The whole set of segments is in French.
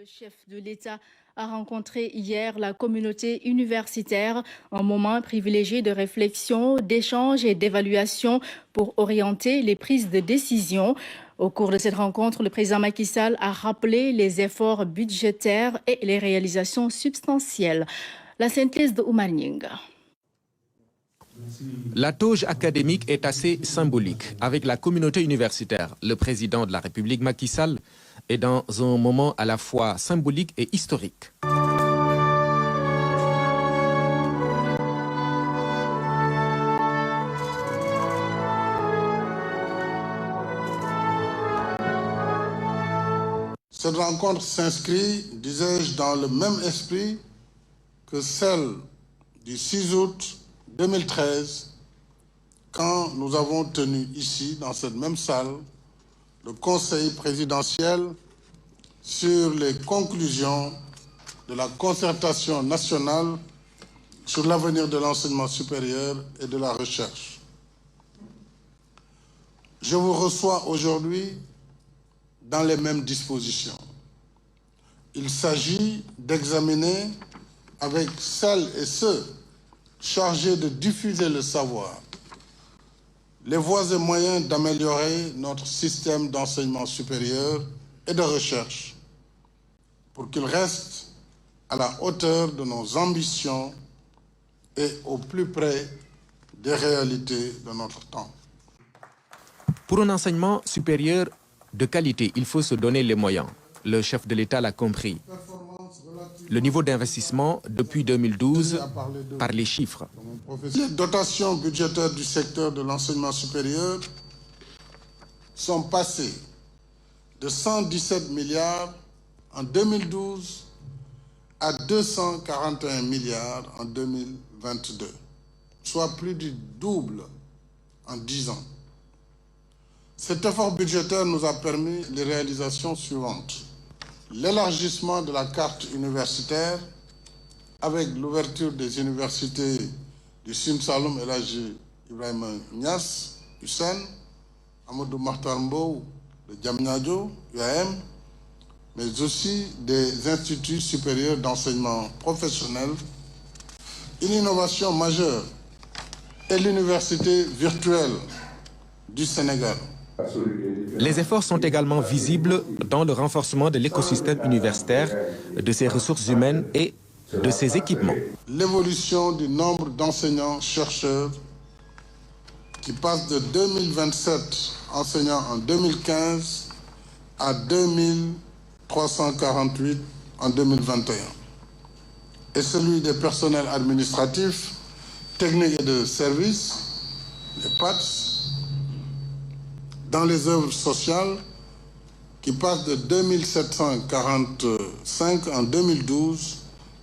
Le chef de l'État a rencontré hier la communauté universitaire, un moment privilégié de réflexion, d'échange et d'évaluation pour orienter les prises de décision. Au cours de cette rencontre, le président Macky Sall a rappelé les efforts budgétaires et les réalisations substantielles. La synthèse de Oumar Nyinga. La toge académique est assez symbolique. Avec la communauté universitaire, le président de la République, Macky Sall, est dans un moment à la fois symbolique et historique. Cette rencontre s'inscrit, disais-je, dans le même esprit que celle du 6 août 2013, quand nous avons tenu ici, dans cette même salle, le Conseil présidentiel sur les conclusions de la concertation nationale sur l'avenir de l'enseignement supérieur et de la recherche. Je vous reçois aujourd'hui dans les mêmes dispositions. Il s'agit d'examiner avec celles et ceux chargés de diffuser le savoir les voies et moyens d'améliorer notre système d'enseignement supérieur et de recherche pour qu'il reste à la hauteur de nos ambitions et au plus près des réalités de notre temps. Pour un enseignement supérieur de qualité, il faut se donner les moyens. Le chef de l'État l'a compris. Le niveau d'investissement depuis 2012 par les chiffres. Les dotations budgétaires du secteur de l'enseignement supérieur sont passées de 117 milliards en 2012 à 241 milliards en 2022, soit plus du double en 10 ans. Cet effort budgétaire nous a permis les réalisations suivantes. L'élargissement de la carte universitaire avec l'ouverture des universités du Sine Saloum El Hadji Ibrahima Niass, du Sen, Amadou Mahtar Mbow, de Diamniadio, UAM, mais aussi des instituts supérieurs d'enseignement professionnel, une innovation majeure est l'université virtuelle du Sénégal. Les efforts sont également visibles dans le renforcement de l'écosystème universitaire, de ses ressources humaines et de ses équipements. L'évolution du nombre d'enseignants-chercheurs qui passe de 2027 enseignants en 2015 à 2348 en 2021. Et celui des personnels administratifs, techniques et de services, les PATS, dans les œuvres sociales qui passent de 2745 en 2012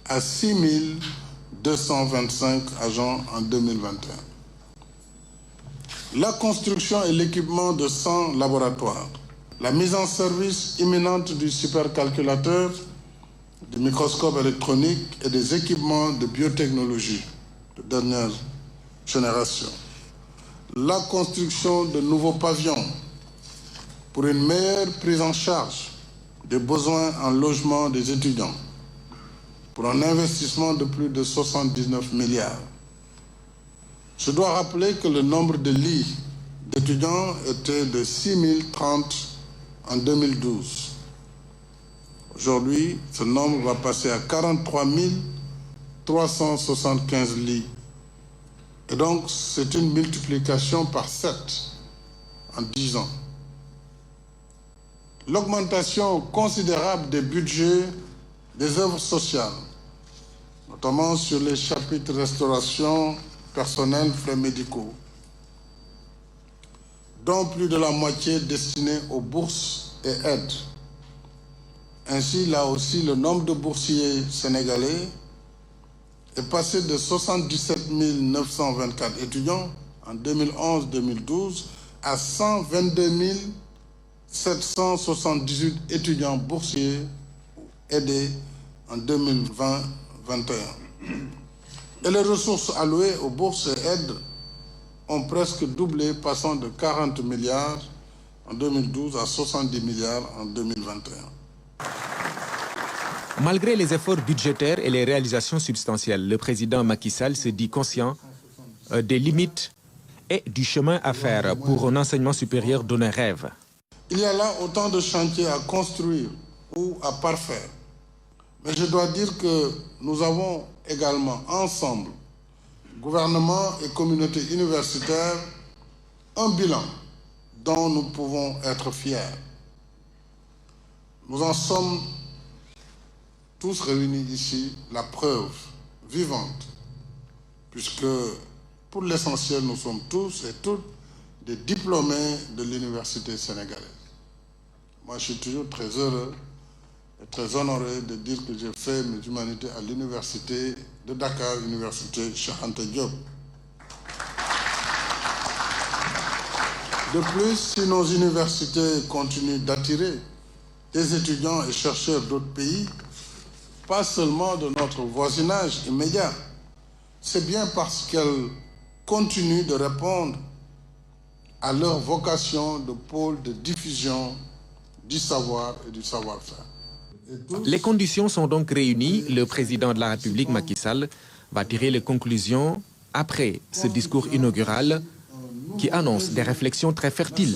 à 6225 agents en 2021. La construction et l'équipement de 100 laboratoires, la mise en service imminente du supercalculateur, du microscope électronique et des équipements de biotechnologie de dernière génération. La construction de nouveaux pavillons pour une meilleure prise en charge des besoins en logement des étudiants, pour un investissement de plus de 79 milliards. Je dois rappeler que le nombre de lits d'étudiants était de 6030 en 2012. Aujourd'hui, ce nombre va passer à 43 375 lits. Et donc, c'est une multiplication par 7 en 10 ans. L'augmentation considérable des budgets des œuvres sociales, notamment sur les chapitres restauration, personnel, frais médicaux, dont plus de la moitié destinée aux bourses et aides. Ainsi, là aussi, le nombre de boursiers sénégalais est passé de 77 924 étudiants en 2011-2012 à 122 778 étudiants boursiers aidés en 2020-21. Et les ressources allouées aux bourses et aides ont presque doublé, passant de 40 milliards en 2012 à 70 milliards en 2021. Malgré les efforts budgétaires et les réalisations substantielles, le président Macky Sall se dit conscient des limites et du chemin à faire pour un enseignement supérieur d'un rêve. Il y a là autant de chantiers à construire ou à parfaire. Mais je dois dire que nous avons également ensemble, gouvernement et communauté universitaire, un bilan dont nous pouvons être fiers. Nous en sommes tous réunis ici la preuve vivante, puisque pour l'essentiel, nous sommes tous et toutes des diplômés de l'université sénégalaise. Moi, je suis toujours très heureux et très honoré de dire que j'ai fait mes humanités à l'université de Dakar, l'université Cheikh Anta Diop. De plus, si nos universités continuent d'attirer des étudiants et chercheurs d'autres pays, pas seulement de notre voisinage immédiat, c'est bien parce qu'elles continuent de répondre à leur vocation de pôle de diffusion du savoir et du savoir-faire. Les conditions sont donc réunies. Le président de la République, Macky Sall, va tirer les conclusions après ce discours inaugural qui annonce des réflexions très fertiles.